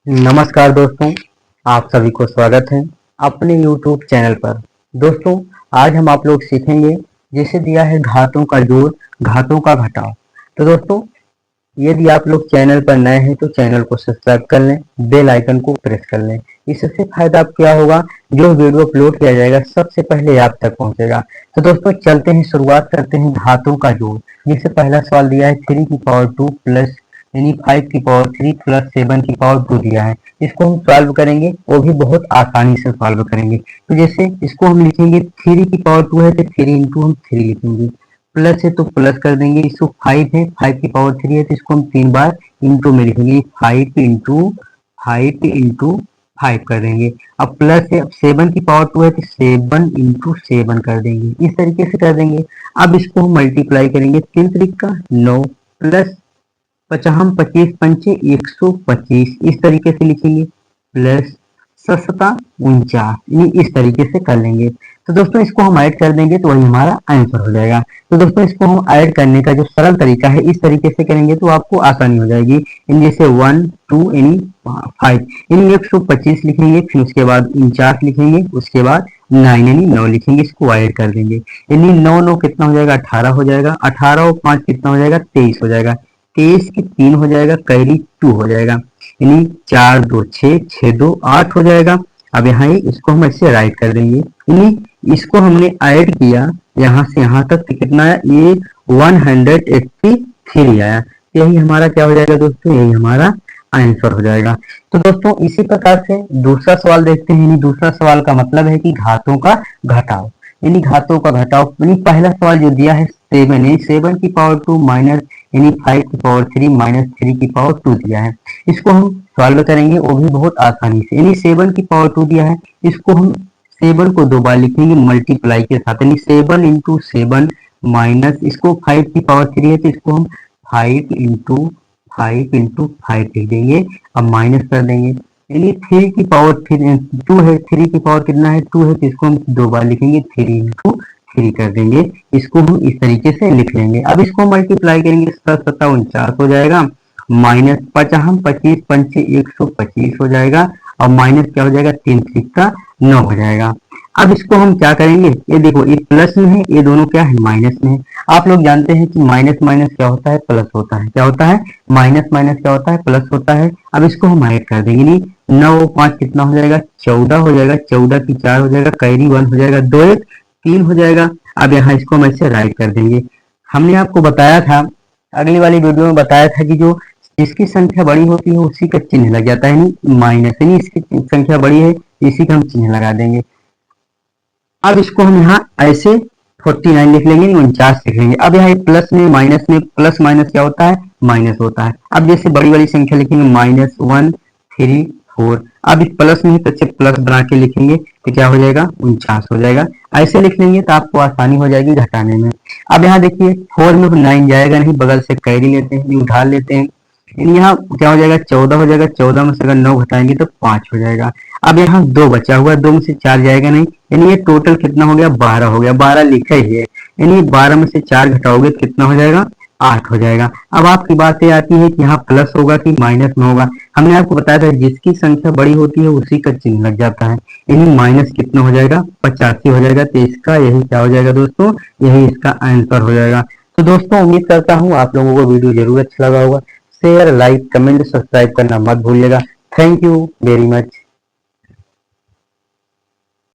नमस्कार दोस्तों, आप सभी को स्वागत है अपने YouTube चैनल पर। दोस्तों, आज हम आप लोग सीखेंगे जैसे दिया है घातों का जोड़, घातों का घटाव। तो दोस्तों, यदि आप लोग चैनल पर नए हैं तो चैनल को सब्सक्राइब कर लें, बेल आइकन को प्रेस कर लें। इससे फायदा आप क्या होगा, जो वीडियो अपलोड किया जाएगा सबसे पहले आप तक पहुंचेगा। तो दोस्तों चलते हैं, शुरुआत करते हैं घातों का जोड़। जैसे पहला सवाल दिया है 3 की पावर 2 प्लस यानी 5 की पावर 3 प्लस 7 की पावर 2 दिया है। इसको हम सॉल्व करेंगे, वो भी बहुत आसानी से सॉल्व करेंगे। तो जैसे इसको हम लिखेंगे 3 की पावर 2 है तो 3 इंटू हम 3 लिखेंगे, प्लस है तो प्लस कर देंगे। इसको 5 है, 5 की पावर 3 है तो इसको हम 3 बार इंटू में लिखेंगे, 5 इंटू 5 कर देंगे। अब प्लस है, अब 7 की पावर 2 है तो 7 इंटू 7 कर देंगे, इस तरीके से कर देंगे। अब इसको हम मल्टीप्लाई करेंगे, 3 तरीक का 9 प्लस 50 25 पंचे 125, इस तरीके से लिखेंगे, प्लस 49 इस तरीके से कर लेंगे। तो दोस्तों इसको हम ऐड कर देंगे तो वही हमारा आंसर हो जाएगा। तो दोस्तों इसको हम ऐड करने का जो सरल तरीका है इस तरीके से करेंगे तो आपको आसानी हो जाएगी। इन जैसे 1 2 यानी 5 यानी 125 लिखेंगे, फिर उसके बाद 49 लिखेंगे, उसके बाद 9 यानी 9 लिखेंगे, इसको ऐड कर देंगे। यानी 9 9 कितना हो जाएगा, 18 हो जाएगा, 18 और 5 कितना हो जाएगा, 23 हो जाएगा, 23 की 3 हो जाएगा, कैरी 2 हो जाएगा, यानी 4 2 6 6 2 8 हो जाएगा। अब यहाँ इसको हम ऐसे राइट कर देंगे, यानी इसको हमने ऐड किया यहाँ से यहाँ तक तो कितना आया, ये 183 आया। यही हमारा क्या हो जाएगा दोस्तों, यही हमारा आंसर हो जाएगा। तो दोस्तों इसी प्रकार से दूसरा सवाल देखते हैं। यानी दूसरा सवाल का मतलब है कि घातों का घटाव, यानी घातों का घटाव। यानी पहला सवाल जो दिया है 7 यानी 7 की पावर 2 माइनस यानी 5 की पावर 3 माइनस 3 की पावर 2 दिया है। इसको हम सॉल्व करेंगे, वो भी बहुत आसानी से। यानी 7 की पावर 2 दिया है, इसको हम 7 को 2 बार लिखेंगे मल्टीप्लाई के साथ, यानी 7 इंटू 7 माइनस इसको 5 की पावर 3 है तो इसको हम 5 इंटू 5 लिख देंगे। अब माइनस कर देंगे, यानी 3 की पावर 2 है, 3 की पावर कितना है, 2 है तो इसको हम 2 बार लिखेंगे, 3 इंटू 3 कर देंगे। इसको हम इस तरीके से लिख लेंगे। अब इसको मल्टीप्लाई करेंगे, 49 हो जाएगा, माइनस 50 25 पंचे 125 हो जाएगा, और माइनस क्या हो जाएगा, 3 3 का 9 हो जाएगा। अब इसको हम क्या करेंगे, ये देखो ये प्लस में है, ये दोनों क्या है, माइनस में है। आप लोग जानते हैं कि माइनस माइनस क्या होता है, प्लस होता है। क्या होता है, माइनस माइनस क्या होता है, प्लस होता है। अब इसको हम ऐड कर देंगे, नहीं 9 5 कितना हो जाएगा, 14 हो जाएगा, 14 की 4 हो जाएगा, कैरी 1 हो जाएगा, 2 1 3 हो जाएगा। अब यहाँ इसको हम ऐसे राइट कर देंगे। हमने आपको बताया था, अगली वाली वीडियो में बताया था कि जो जिसकी संख्या बड़ी होती है उसी का चिन्ह लग जाता है, यानी माइनस, यानी इसकी संख्या बड़ी है इसी का हम चिन्ह लगा देंगे। अब इसको हम यहाँ ऐसे 49 लिख लेंगे, 49 लिख लेंगे। अब यहाँ प्लस में प्लस माइनस क्या होता है, माइनस होता है। अब जैसे बड़ी वाली संख्या लिखेंगे, -1 3 4। अब इस प्लस में तो अच्छे प्लस बना के लिखेंगे तो क्या हो जाएगा, 49 हो जाएगा। ऐसे लिख लेंगे तो आपको आसानी हो जाएगी घटाने में। अब यहाँ देखिए 4 में 9 जाएगा नहीं, बगल से कैरी लेते हैं, उठा लेते हैं, यहाँ क्या हो जाएगा, 14 हो जाएगा। 14 में से अगर 9 घटाएंगे तो 5 हो जाएगा। अब यहाँ 2 बचा हुआ है, 2 में से 4 जाएगा नहीं, यानी ये टोटल कितना हो गया, 12 हो गया। 12 लिखा ही है, यानी 12 में से 4 घटाओगे तो कितना हो जाएगा, 8 हो जाएगा। अब आपकी बात ये आती है कि यहाँ प्लस होगा कि माइनस में होगा। हमने आपको बताया था जिसकी संख्या बड़ी होती है उसी का चिन्ह लग जाता है, यानी माइनस कितना हो जाएगा, 85 हो जाएगा। तो इसका यही क्या हो जाएगा दोस्तों, यही इसका आंसर हो जाएगा। तो दोस्तों उम्मीद करता हूँ आप लोगों को वीडियो जरूर अच्छा लगा होगा। शेयर लाइक कमेंट सब्सक्राइब करना मत भूलिएगा। Thank you very much.